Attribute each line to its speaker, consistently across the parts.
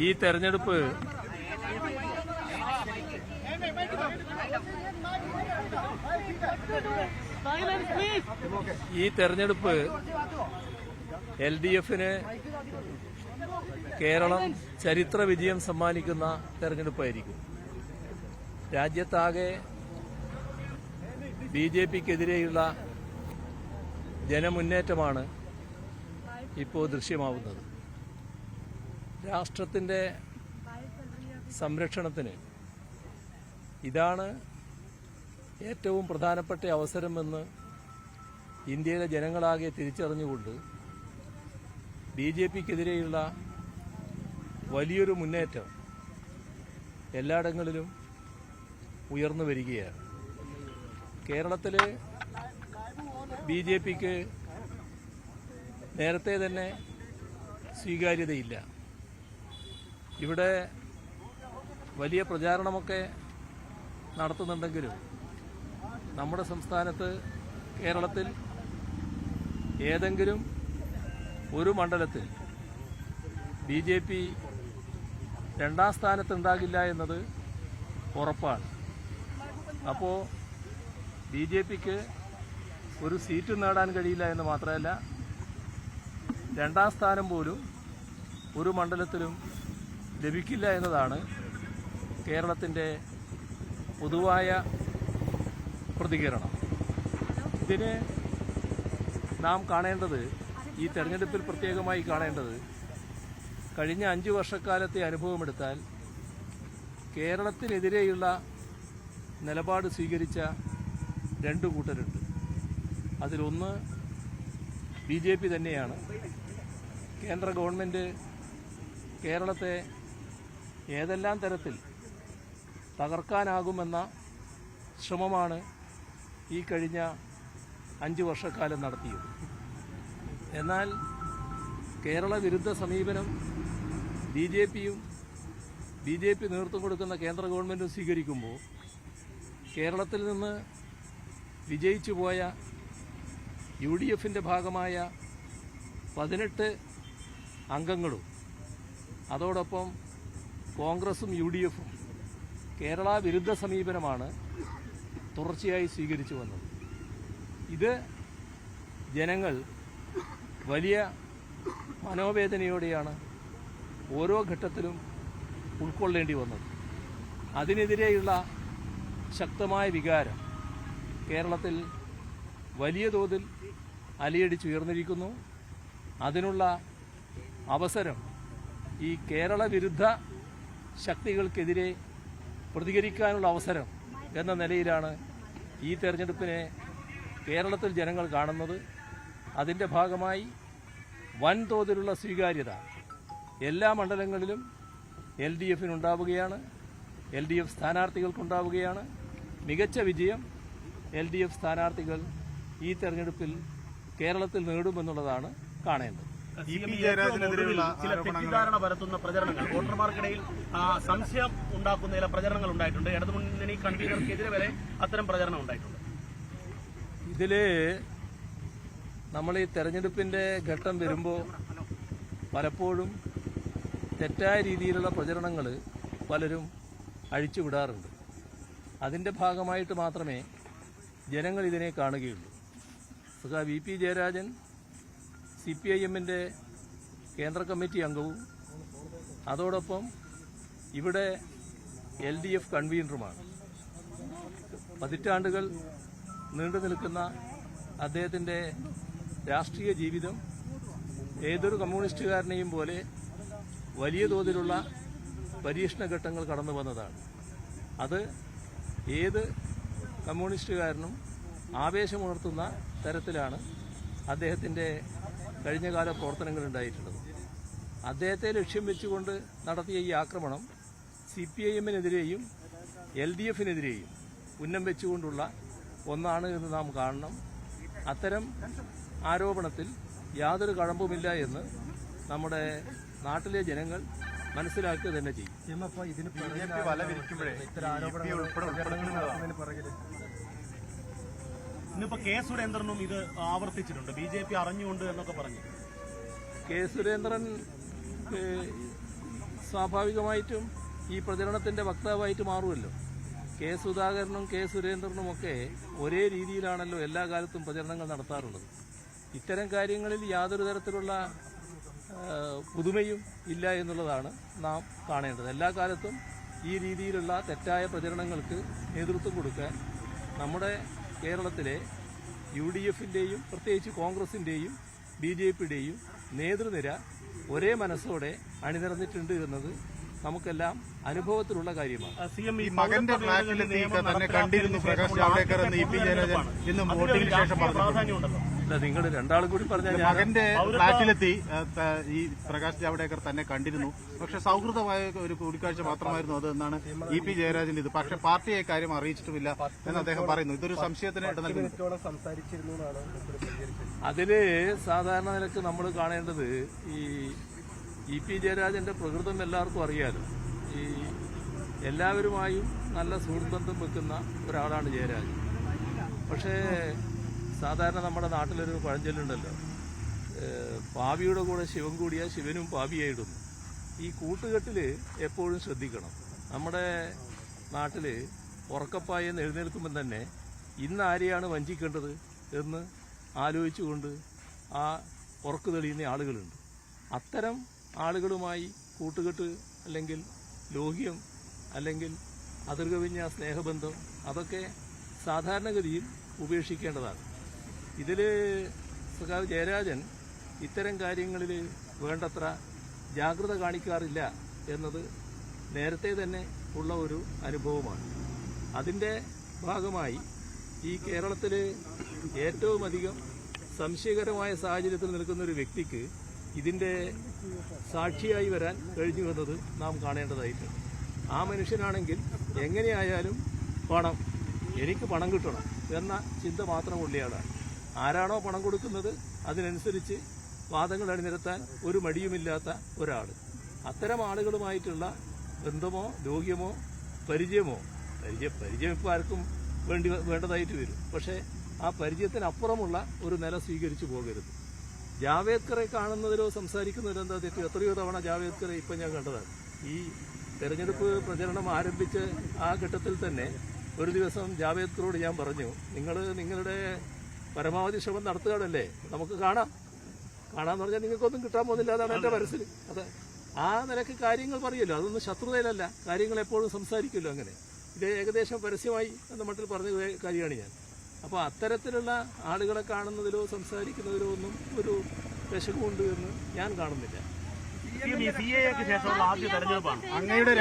Speaker 1: ഈ തെരഞ്ഞെടുപ്പ് LDFന് കേരളം ചരിത്ര വിജയം സമ്മാനിക്കുന്ന തെരഞ്ഞെടുപ്പായിരിക്കും. രാജ്യത്താകെ BJPക്കെതിരെയുള്ള ജനമുന്നേറ്റമാണ് ഇപ്പോൾ ദൃശ്യമാവുന്നത്. രാഷ്ട്രത്തിന്റെ സംരക്ഷണത്തിന് ഇതാണ് ഏറ്റവും പ്രധാനപ്പെട്ട അവസരമെന്ന് ഇന്ത്യയിലെ ജനങ്ങളാകെ തിരിച്ചറിഞ്ഞുകൊണ്ട് BJPക്കെതിരെയുള്ള വലിയൊരു മുന്നേറ്റം എല്ലായിടങ്ങളിലും ഉയർന്നു വരികയാണ്. കേരളത്തിലെ BJPക്ക് നേരത്തെ തന്നെ സ്വീകാര്യതയില്ല. ഇവിടെ വലിയ പ്രചാരണമൊക്കെ നടത്തുന്നുണ്ടെങ്കിലും നമ്മുടെ സംസ്ഥാനത്ത് കേരളത്തിൽ ഏതെങ്കിലും ഒരു മണ്ഡലത്തിൽ BJP രണ്ടാം സ്ഥാനത്തുണ്ടാകില്ല എന്നത് ഉറപ്പാണ്. അപ്പോൾ BJPക്ക് ഒരു സീറ്റ് നേടാൻ കഴിയില്ല എന്ന് മാത്രമല്ല, രണ്ടാം സ്ഥാനം പോലും ഒരു മണ്ഡലത്തിലും ലഭിക്കില്ല എന്നതാണ് കേരളത്തിൻ്റെ പൊതുവായ പ്രതികരണം. ഇതിന് നാം കാണേണ്ടത്, ഈ തെരഞ്ഞെടുപ്പിൽ പ്രത്യേകമായി കാണേണ്ടത്, കഴിഞ്ഞ 5 വർഷക്കാലത്തെ അനുഭവമെടുത്താൽ കേരളത്തിനെതിരെയുള്ള നിലപാട് സ്വീകരിച്ച 2 കൂട്ടരുണ്ട്. അതിലൊന്ന് BJP തന്നെയാണ്. കേന്ദ്ര ഗവൺമെന്റ് കേരളത്തെ ഏതെല്ലാം തരത്തിൽ തകർക്കാനാകുമെന്ന ശ്രമമാണ് ഈ കഴിഞ്ഞ 5 വർഷക്കാലം നടത്തിയത്. എന്നാൽ കേരള വിരുദ്ധ സമീപനം BJPയും BJP നേതൃത്വം കൊടുക്കുന്ന കേന്ദ്ര ഗവൺമെന്റും സ്വീകരിക്കുമ്പോൾ കേരളത്തിൽ നിന്ന് വിജയിച്ചു പോയ UDFന്റെ ഭാഗമായ 18 അംഗങ്ങളും അതോടൊപ്പം കോൺഗ്രസും UDFും കേരള വിരുദ്ധ സമീപനമാണ് തുടർച്ചയായി സ്വീകരിച്ചു വന്നത്. ഇത് ജനങ്ങൾ വലിയ മനോവേദനയോടെയാണ് ഓരോ ഘട്ടത്തിലും ഉൾക്കൊള്ളേണ്ടി വന്നത്. അതിനെതിരെയുള്ള ശക്തമായ വികാരം കേരളത്തിൽ വലിയ തോതിൽ അലയടിച്ചുയർന്നിരിക്കുന്നു. അതിനുള്ള അവസരം ഈ കേരള വിരുദ്ധ ശക്തികൾക്കെതിരെ പ്രതികരിക്കാനുള്ള അവസരം എന്ന നിലയിലാണ് ഈ തെരഞ്ഞെടുപ്പിനെ കേരളത്തിൽ ജനങ്ങൾ കാണുന്നത്. അതിൻ്റെ ഭാഗമായി വൻതോതിലുള്ള സ്വീകാര്യത എല്ലാ മണ്ഡലങ്ങളിലും LDFനുണ്ടാവുകയാണ്, LDF സ്ഥാനാർത്ഥികൾക്കുണ്ടാവുകയാണ്. മികച്ച വിജയം LDF സ്ഥാനാർത്ഥികൾ ഈ തെരഞ്ഞെടുപ്പിൽ കേരളത്തിൽ നേടുമെന്നുള്ളതാണ് കാണേണ്ടത്.
Speaker 2: ചില തെറ്റിദ്ധാരണ പരത്തുന്ന പ്രചരണങ്ങൾ, വോട്ടർമാർക്കിടയിൽ സംശയം ഉണ്ടാക്കുന്ന ചില പ്രചരണങ്ങൾ ഉണ്ടായിട്ടുണ്ട്. ഇടതുമുന്നണി കൺവീനർക്കെതിരെ വരെ അത്തരം പ്രചരണം ഉണ്ടായിട്ടുണ്ട്.
Speaker 1: ഇതില് നമ്മൾ ഈ തെരഞ്ഞെടുപ്പിന്റെ ഘട്ടം വരുമ്പോൾ പലപ്പോഴും തെറ്റായ രീതിയിലുള്ള പ്രചരണങ്ങൾ പലരും അഴിച്ചുവിടാറുണ്ട്. അതിന്റെ ഭാഗമായിട്ട് മാത്രമേ ജനങ്ങൾ ഇതിനെ കാണുകയുള്ളൂ. VP ജയരാജൻ CPIMന്റെ കേന്ദ്ര കമ്മിറ്റി അംഗവും അതോടൊപ്പം ഇവിടെ LDF കൺവീനറുമാണ്. പതിറ്റാണ്ടുകൾ നീണ്ടു നിൽക്കുന്ന അദ്ദേഹത്തിന്റെ രാഷ്ട്രീയ ജീവിതം ഏതൊരു കമ്മ്യൂണിസ്റ്റുകാരനെയും പോലെ വലിയ തോതിലുള്ള പരീക്ഷണ ഘട്ടങ്ങൾ കടന്നു വന്നതാണ്. അത് ഏത് കമ്മ്യൂണിസ്റ്റുകാരനും ആവേശമുണർത്തുന്ന തരത്തിലാണ് അദ്ദേഹത്തിന്റെ കഴിഞ്ഞകാല പ്രവർത്തനങ്ങൾ ഉണ്ടായിട്ടുള്ളത്. അദ്ദേഹത്തെ ലക്ഷ്യം വെച്ചുകൊണ്ട് നടത്തിയ ഈ ആക്രമണം CPIMനെതിരെയും LDFനെതിരെയും ഉന്നം വെച്ചുകൊണ്ടുള്ള ഒന്നാണ് എന്ന് നാം കാണണം. അത്തരം ആരോപണത്തിൽ യാതൊരു കഴമ്പുമില്ല എന്ന് നമ്മുടെ നാട്ടിലെ ജനങ്ങൾ മനസ്സിലാക്കുക തന്നെ ചെയ്യും.
Speaker 2: ഇന്നിപ്പോ കെ സുരേന്ദ്രനും ഇത് ആവർത്തിച്ചിട്ടുണ്ട്. BJP അറിഞ്ഞുകൊണ്ട് എന്നൊക്കെ പറഞ്ഞു.
Speaker 1: കെ സുരേന്ദ്രൻ സ്വാഭാവികമായിട്ടും ഈ പ്രചരണത്തിന്റെ വക്താവായിട്ട് മാറുമല്ലോ. കെ സുധാകരനും കെ സുരേന്ദ്രനുമൊക്കെ ഒരേ രീതിയിലാണല്ലോ എല്ലാ കാലത്തും പ്രചരണങ്ങൾ നടത്താറുള്ളത്. ഇത്തരം കാര്യങ്ങളിൽ യാതൊരു തരത്തിലുള്ള പുതുമയും ഇല്ല എന്നുള്ളതാണ് നാം കാണേണ്ടത്. എല്ലാ കാലത്തും ഈ രീതിയിലുള്ള തെറ്റായ പ്രചരണങ്ങൾക്ക് നേതൃത്വം കൊടുക്കാൻ നമ്മുടെ കേരളത്തിലെ UDF-ന്റെയും പ്രത്യേകിച്ച് കോൺഗ്രസിന്റെയും BJP-യുടെയും നേതൃനിര ഒരേ മനസ്സോടെ അണിനിരന്നിട്ടുണ്ട് എന്നത് നമുക്കെല്ലാം അനുഭവത്തിലുള്ള കാര്യമാണ്.
Speaker 3: മകന്റെ ഫ്ളാറ്റിലെത്തി തന്നെ കണ്ടിരുന്നു പ്രകാശ് ജാവ്ദേക്കർ എന്ന് EP ജയരാജൻ ഇന്ന് വോട്ടിംഗിന് ശേഷം പറഞ്ഞു.
Speaker 1: നിങ്ങൾ രണ്ടാളും കൂടി പറഞ്ഞാൽ
Speaker 3: മകന്റെ ഫ്ളാറ്റിലെത്തി ഈ പ്രകാശ് ജാവ്ദേക്കർ തന്നെ കണ്ടിരുന്നു. പക്ഷെ സൗഹൃദമായ ഒരു കൂടിക്കാഴ്ച മാത്രമായിരുന്നു അത് എന്നാണ് EP ജയരാജൻ ഇത്. പക്ഷെ പാർട്ടിയെ കാര്യം അറിയിച്ചിട്ടുമില്ല എന്ന് അദ്ദേഹം പറയുന്നു. ഇതൊരു സംശയത്തിന് ഇട നൽകുന്നു.
Speaker 1: അതില് സാധാരണ നിലക്ക് നമ്മൾ കാണേണ്ടത് ഈ EP ജയരാജന്റെ പ്രകൃതം എല്ലാവർക്കും അറിയാലോ. ഈ എല്ലാവരുമായും നല്ല സുഹൃത്ത് ബന്ധം വെക്കുന്ന ഒരാളാണ് ജയരാജൻ. പക്ഷേ സാധാരണ നമ്മുടെ നാട്ടിലൊരു പഴഞ്ചൊല്ലുണ്ടല്ലോ, പാപിയുടെ കൂടെ ശിവൻ കൂടിയാൽ ശിവനും പാപിയായിടുന്നു. ഈ കൂട്ടുകെട്ടില് എപ്പോഴും ശ്രദ്ധിക്കണം. നമ്മുടെ നാട്ടില് ഉറക്കപ്പായെന്ന് എഴുന്നേൽക്കുമ്പോൾ തന്നെ ഇന്ന് ആരെയാണ് വഞ്ചിക്കേണ്ടത് എന്ന് ആലോചിച്ചുകൊണ്ട് ആ ഉറക്കു തെളിയുന്ന ആളുകളുണ്ട്. അത്തരം ആളുകളുമായി കൂട്ടുകെട്ട് അല്ലെങ്കിൽ ലോഹ്യം അല്ലെങ്കിൽ അതിർകവിഞ്ഞ സ്നേഹബന്ധം അതൊക്കെ സാധാരണഗതിയിൽ ഉപേക്ഷിക്കേണ്ടതാണ്. ഇതിൽ സഖാവ് ജയരാജൻ ഇത്തരം കാര്യങ്ങളിൽ വേണ്ടത്ര ജാഗ്രത കാണിക്കാറില്ല എന്നത് നേരത്തെ തന്നെ ഉള്ള ഒരു അനുഭവമാണ്. അതിൻ്റെ ഭാഗമായി ഈ കേരളത്തിൽ ഏറ്റവും അധികം സംശയകരമായ സാഹചര്യത്തിൽ നിൽക്കുന്ന ഒരു വ്യക്തിക്ക് ഇതിൻ്റെ സാക്ഷിയായി വരാൻ കഴിഞ്ഞു എന്നത് നാം കാണേണ്ടതായിട്ടുണ്ട്. ആ മനുഷ്യനാണെങ്കിൽ എങ്ങനെയായാലും പണം, എനിക്ക് പണം കിട്ടണം എന്ന ചിന്ത മാത്രമുള്ളയാളാണ്. ആരാണോ പണം കൊടുക്കുന്നത് അതിനനുസരിച്ച് വാദങ്ങൾ അണിനിരത്താൻ ഒരു മടിയുമില്ലാത്ത ഒരാൾ. അത്തരം ആളുകളുമായിട്ടുള്ള ബന്ധമോ ലോഹ്യമോ പരിചയം ഇപ്പോൾ ആർക്കും വേണ്ടതായിട്ട് വരും. പക്ഷേ ആ പരിചയത്തിനപ്പുറമുള്ള ഒരു നില സ്വീകരിച്ചു പോകരുത്. ജാവേദ്കറെ കാണുന്നതിലോ സംസാരിക്കുന്നതിലോ എന്താ തെറ്റ്? എത്രയോ തവണ ജാവേദ്കറെ ഇപ്പം ഞാൻ കണ്ടതാണ്. ഈ തെരഞ്ഞെടുപ്പ് പ്രചരണം ആരംഭിച്ച് ആ ഘട്ടത്തിൽ തന്നെ ഒരു ദിവസം ജാവേദ്കറോട് ഞാൻ പറഞ്ഞു, നിങ്ങളുടെ പരമാവധി ശ്രമം നടത്തുകയാണല്ലേ, നമുക്ക് കാണാന്ന് പറഞ്ഞാൽ നിങ്ങൾക്കൊന്നും കിട്ടാൻ പോകുന്നില്ല. അതാണ് എൻ്റെ മനസ്സിൽ. അതെ, ആ നിലക്ക് കാര്യങ്ങൾ പറയുമല്ലോ, അതൊന്നും ശത്രുതയിലല്ല, കാര്യങ്ങൾ എപ്പോഴും സംസാരിക്കുമല്ലോ. അങ്ങനെ ഇത് ഏകദേശം പരസ്യമായി എന്ന മട്ടിൽ പറഞ്ഞ കാര്യമാണ് ഞാൻ. അപ്പോൾ അത്തരത്തിലുള്ള ആളുകളെ കാണുന്നതിലോ സംസാരിക്കുന്നതിലോ ഒന്നും ഒരു വിഷമമുണ്ട് എന്ന് ഞാൻ കാണുന്നില്ല.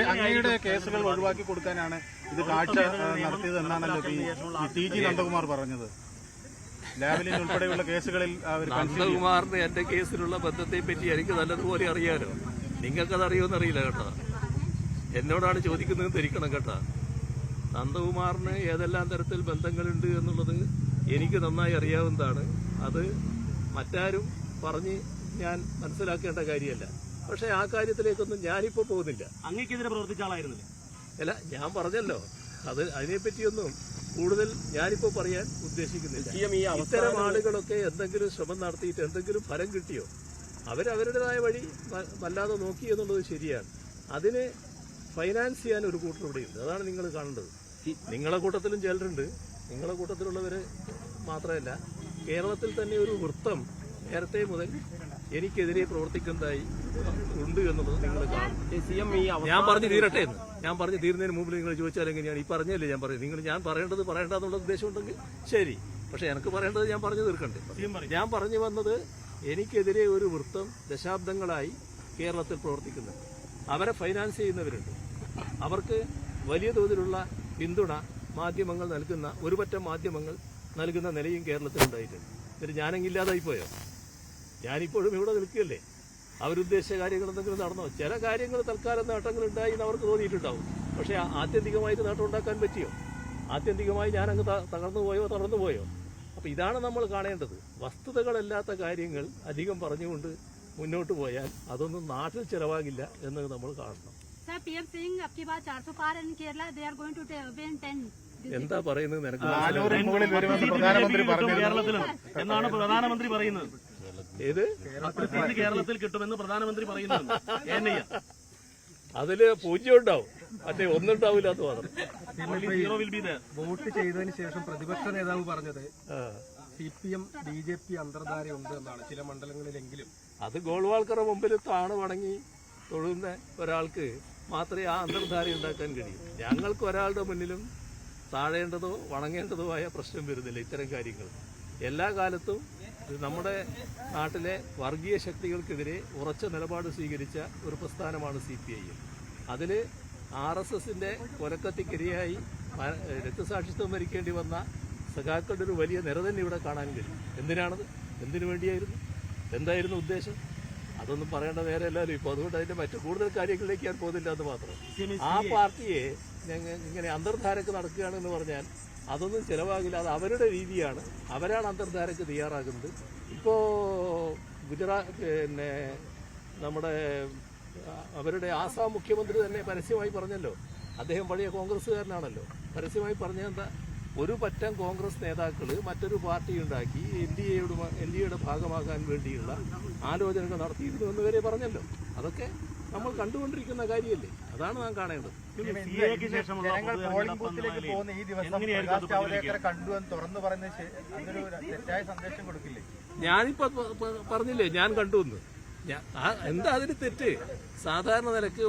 Speaker 3: അങ്ങയുടെ കേസുകൾ ഒഴിവാക്കി കൊടുക്കാനാണ് ഇത് കാഴ്ച നടത്തിയത് എന്നാണല്ലോ TG നന്ദകുമാർ പറഞ്ഞത്. ലാവലിൻ ഉൾപ്പെടെയുള്ള കേസുകളിൽ
Speaker 1: നന്ദകുമാറിന് എന്റെ കേസിലുള്ള ബന്ധത്തെ പറ്റി എനിക്ക് നല്ലതുപോലെ അറിയാലോ. നിങ്ങൾക്കത് അറിയുമെന്നറിയില്ല കേട്ടോ. എന്നോടാണ് ചോദിക്കുന്നത് ധരിക്കണം കേട്ടോ. നന്ദകുമാറിന് ഏതെല്ലാം തരത്തിൽ ബന്ധങ്ങളുണ്ട് എന്നുള്ളത് എനിക്ക് നന്നായി അറിയാവുന്നതാണ്. അത് മറ്റാരും പറഞ്ഞ് ഞാൻ മനസ്സിലാക്കേണ്ട കാര്യമല്ല. പക്ഷെ ആ കാര്യത്തിലേക്കൊന്നും ഞാനിപ്പോൾ പോകുന്നില്ല.
Speaker 2: അങ്ങേക്കെതിരെ പ്രവർത്തിച്ച ആളായിരുന്നില്ല.
Speaker 1: അല്ല, ഞാൻ പറഞ്ഞല്ലോ, അതിനെപ്പറ്റിയൊന്നും കൂടുതൽ ഞാനിപ്പോൾ പറയാൻ ഉദ്ദേശിക്കുന്നില്ല. ഇത്തരം ആളുകളൊക്കെ എന്തെങ്കിലും ശ്രമം നടത്തിയിട്ട് എന്തെങ്കിലും ഫലം കിട്ടിയോ? അവരവരുടേതായ വഴി വല്ലാതെ നോക്കി എന്നുള്ളത് ശരിയാണ്. അതിന് ഫൈനാൻസ് ചെയ്യാൻ ഒരു കൂട്ടർ ഇവിടെയുണ്ട്. അതാണ് നിങ്ങൾ കാണേണ്ടത്. നിങ്ങളെ കൂട്ടത്തിലും ചിലരുണ്ട്. നിങ്ങളെ കൂട്ടത്തിലുള്ളവര് മാത്രമല്ല, കേരളത്തിൽ തന്നെ ഒരു വൃത്തം നേരത്തെ മുതൽ എനിക്കെതിരെ പ്രവർത്തിക്കുന്നതായി ഉണ്ട് എന്നുള്ളത് നിങ്ങൾ കാണും. ഞാൻ പറഞ്ഞു തീരട്ടെ എന്ന്. ഞാൻ പറഞ്ഞു തീരുന്നതിന് മുമ്പ് നിങ്ങൾ ചോദിച്ചാൽ എങ്ങനെയാണ്? ഈ പറഞ്ഞല്ലേ ഞാൻ പറയും. ഞാൻ പറയേണ്ടതെന്നുള്ള ഉദ്ദേശം ഉണ്ടെങ്കിൽ ശരി. പക്ഷെ എനിക്ക് പറയേണ്ടത് ഞാൻ പറഞ്ഞു തീർക്കണ്ടേ? ഞാൻ പറഞ്ഞു വന്നത്, എനിക്കെതിരെ ഒരു വൃത്തം ദശാബ്ദങ്ങളായി കേരളത്തിൽ പ്രവർത്തിക്കുന്നുണ്ട്. അവരെ ഫൈനാൻസ് ചെയ്യുന്നവരുണ്ട്. അവർക്ക് വലിയ തോതിലുള്ള പിന്തുണ മാധ്യമങ്ങൾ നൽകുന്ന, ഒരുപറ്റം മാധ്യമങ്ങൾ നൽകുന്ന നിലയും കേരളത്തിലുണ്ടായിട്ടുണ്ട്. എന്നിട്ട് ഞാനെങ്കില്ലാതായിപ്പോയോ? ഞാനിപ്പോഴും ഇവിടെ നിൽക്കുകയല്ലേ. അവരുദ്ദേശിച്ച കാര്യങ്ങൾ എന്തെങ്കിലും നടന്നോ? ചില കാര്യങ്ങൾ തൽക്കാലം നേട്ടങ്ങളുണ്ടായി എന്ന് അവർക്ക് തോന്നിയിട്ടുണ്ടാവും. പക്ഷെ ആത്യന്തികമായിട്ട് നേട്ടം ഉണ്ടാക്കാൻ പറ്റിയോ? ആത്യന്തികമായി ഞാനങ്ങ് തളർന്നു പോയോ? അപ്പൊ ഇതാണ് നമ്മൾ കാണേണ്ടത്. വസ്തുതകളല്ലാത്ത കാര്യങ്ങൾ അധികം പറഞ്ഞുകൊണ്ട് മുന്നോട്ട് പോയാൽ അതൊന്നും നാട്ടിൽ ചെലവാകില്ല എന്നത് നമ്മൾ കാണണം. എന്താ പറയുന്നത് നിനക്ക്?
Speaker 2: എന്നാണ് പ്രധാനമന്ത്രി പറയുന്നത്.
Speaker 1: ഏത്
Speaker 2: കേരളത്തിൽ കിട്ടുമെന്ന് പ്രധാനമന്ത്രി പറയുന്നത്?
Speaker 1: അതില് 0 ഉണ്ടാവും, മറ്റേ ഒന്നുണ്ടാവില്ല എന്ന് മാത്രം.
Speaker 4: വോട്ട് ചെയ്തതിന് ശേഷം പ്രതിപക്ഷ നേതാവ് പറഞ്ഞത് CPM BJP അന്തർധാരയുണ്ട് എന്നാണ് ചില മണ്ഡലങ്ങളിലെങ്കിലും.
Speaker 1: അത് ഗോൾവാൾക്കറുടെ മുമ്പിൽ താണ് വണങ്ങി തൊഴുന്ന ഒരാൾക്ക് മാത്രമേ ആ അന്തർധാര ഉണ്ടാക്കാൻ കഴിയൂ. ഞങ്ങൾക്ക് ഒരാളുടെ മുന്നിലും താഴേണ്ടതോ വണങ്ങേണ്ടതോ ആയ പ്രശ്നം വരുന്നില്ല. ഇത്തരം കാര്യങ്ങൾ എല്ലാ കാലത്തും നമ്മുടെ നാട്ടിലെ വർഗീയ ശക്തികൾക്കെതിരെ ഉറച്ച നിലപാട് സ്വീകരിച്ച ഒരു പ്രസ്ഥാനമാണ് CPIM. അതിൽ RSSന്റെ കൊലക്കത്തിക്കിരയായി രക്തസാക്ഷിത്വം വരിക്കേണ്ടി വന്ന സഖാക്കളുടെ ഒരു വലിയ നിര തന്നെ ഇവിടെ കാണാൻ കഴിയും. എന്തിനാണത്? എന്തിനു വേണ്ടിയായിരുന്നു? എന്തായിരുന്നു ഉദ്ദേശം? അതൊന്നും പറയേണ്ട നേരമല്ലല്ലോ ഇപ്പോൾ. അതുകൊണ്ട് അതിന്റെ മറ്റു കൂടുതൽ കാര്യങ്ങളിലേക്ക് ഞാൻ പോകുന്നില്ല എന്ന് മാത്രം. ആ പാർട്ടിയെ ഇങ്ങനെ അന്തർധാരക്ക് നടക്കുകയാണെന്ന് പറഞ്ഞാൽ അതൊന്നും ചിലവാകില്ല. അത് അവരുടെ രീതിയാണ്. അവരാണ് അന്തർധാരക്ക് തയ്യാറാകുന്നത്. ഇപ്പോ പിന്നെ നമ്മുടെ അവരുടെ ആസാം മുഖ്യമന്ത്രി തന്നെ പരസ്യമായി പറഞ്ഞല്ലോ, അദ്ദേഹം പഴയ കോൺഗ്രസ്സുകാരനാണല്ലോ, പരസ്യമായി പറഞ്ഞെന്താ, ഒരു പറ്റം കോൺഗ്രസ് നേതാക്കൾ മറ്റൊരു പാർട്ടി ഉണ്ടാക്കി NDAയുടെ ഭാഗമാകാൻ വേണ്ടിയുള്ള ആലോചനകൾ നടത്തിയിരുന്നു എന്ന് വരെ പറഞ്ഞല്ലോ. അതൊക്കെ നമ്മൾ കണ്ടുകൊണ്ടിരിക്കുന്ന കാര്യമല്ലേ? അതാണ് നാം കാണേണ്ടത്.
Speaker 3: ജനങ്ങൾ പോളിംഗ് ബൂത്തിലേക്ക് പോകുന്ന ഈ ദിവസം പ്രകാശ് ജാവ്ദേക്കറെ കണ്ടു എന്ന് തുറന്നു പറയുന്നത് അതൊരു തെറ്റായ സന്ദേശം കൊടുക്കില്ലേ?
Speaker 1: ഞാനിപ്പോ പറഞ്ഞില്ലേ ഞാൻ കണ്ടു എന്ന്. എന്താ അതിന് തെറ്റ്? സാധാരണ നിലക്ക്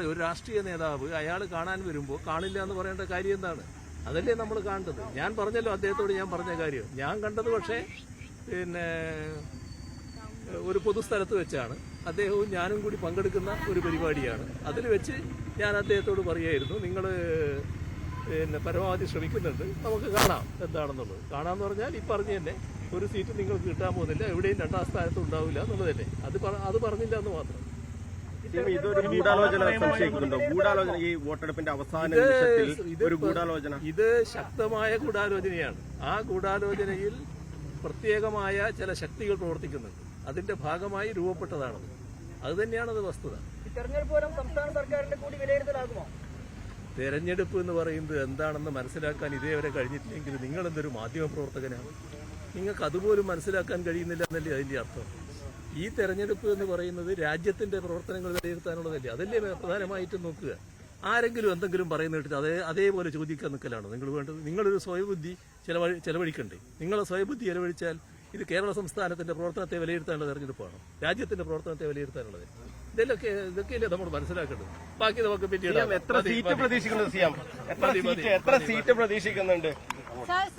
Speaker 1: ഒരു രാഷ്ട്രീയ നേതാവ് അയാൾ കാണാൻ വരുമ്പോൾ കാണില്ല എന്ന് പറയേണ്ട കാര്യം എന്താണ്? അതല്ലേ നമ്മൾ കാണേണ്ടത്. ഞാൻ പറഞ്ഞല്ലോ അദ്ദേഹത്തോട് ഞാൻ പറഞ്ഞ കാര്യം. ഞാൻ കണ്ടത് പക്ഷേ പിന്നെ ഒരു പൊതുസ്ഥലത്ത് വെച്ചാണ്. അദ്ദേഹവും ഞാനും കൂടി പങ്കെടുക്കുന്ന ഒരു പരിപാടിയാണ്. അതിൽ വെച്ച് ഞാൻ അദ്ദേഹത്തോട് പറയായിരുന്നു, നിങ്ങൾ പിന്നെ പരമാവധി ശ്രമിക്കുന്നുണ്ട്, നമുക്ക് കാണാം എന്താണെന്നുള്ളത്. കാണാമെന്ന് പറഞ്ഞാൽ ഈ പറഞ്ഞ തന്നെ ഒരു സീറ്റ് നിങ്ങൾക്ക് കിട്ടാൻ പോകുന്നില്ല, എവിടെയും 2ാം സ്ഥാനത്ത് ഉണ്ടാവില്ല എന്നുള്ളത് തന്നെ. അത് പറഞ്ഞില്ല എന്ന് മാത്രം.
Speaker 5: ഇതൊരു ഗൂഢാലോചന സംശയിക്കുന്നുണ്ടോ? ഗൂഢാലോചന ഈ വോട്ടെടുപ്പിന്റെ അവസാന നിമിഷത്തിൽ ഒരു ഗൂഢാലോചന.
Speaker 1: ഇത് ശക്തമായ ഗൂഢാലോചനയാണ്. ആ ഗൂഢാലോചനയിൽ പ്രത്യേകമായ ചില ശക്തികൾ പ്രവർത്തിക്കുന്നുണ്ട്. അതിന്റെ ഭാഗമായി രൂപപ്പെട്ടതാണത്. അത് തന്നെയാണത് വസ്തുത.
Speaker 6: സംസ്ഥാന സർക്കാരിന്റെ കൂടി വിലയിരുത്തലാകുമോ?
Speaker 1: തെരഞ്ഞെടുപ്പ് എന്ന് പറയുന്നത് എന്താണെന്ന് മനസ്സിലാക്കാൻ ഇതേവരെ കഴിഞ്ഞിട്ടില്ലെങ്കിൽ നിങ്ങൾ എന്തൊരു മാധ്യമപ്രവർത്തകനാണ്? നിങ്ങൾക്ക് അതുപോലും മനസ്സിലാക്കാൻ കഴിയുന്നില്ല എന്നല്ലേ അതിന്റെ അർത്ഥം? ഈ തെരഞ്ഞെടുപ്പ് എന്ന് പറയുന്നത് രാജ്യത്തിന്റെ പ്രവർത്തനങ്ങൾ വിലയിരുത്താനുള്ളതല്ലേ? അതല്ലേ പ്രധാനമായിട്ടും നോക്കുക. ആരെങ്കിലും എന്തെങ്കിലും പറയുന്ന കേട്ടിട്ട് അതേപോലെ ചോദിക്കാൻ നിൽക്കലാണ് നിങ്ങൾ വേണ്ടത്. നിങ്ങളൊരു സ്വയബുദ്ധി ചെലവഴിക്കണ്ടേ? നിങ്ങളെ സ്വയബുദ്ധി ചെലവഴിച്ചാൽ ഇത് കേരള സംസ്ഥാനത്തിന്റെ പ്രവർത്തനത്തെ വിലയിരുത്താനുള്ള തെരഞ്ഞെടുപ്പാണ്, രാജ്യത്തിന്റെ പ്രവർത്തനത്തെ വിലയിരുത്താനുള്ളത്. ഇതൊക്കെയല്ലേ നമ്മൾ മനസ്സിലാക്കേണ്ടത്. ബാക്കി നമുക്ക്
Speaker 5: എത്ര സീറ്റ് പ്രതീക്ഷിക്കുന്നുണ്ട്?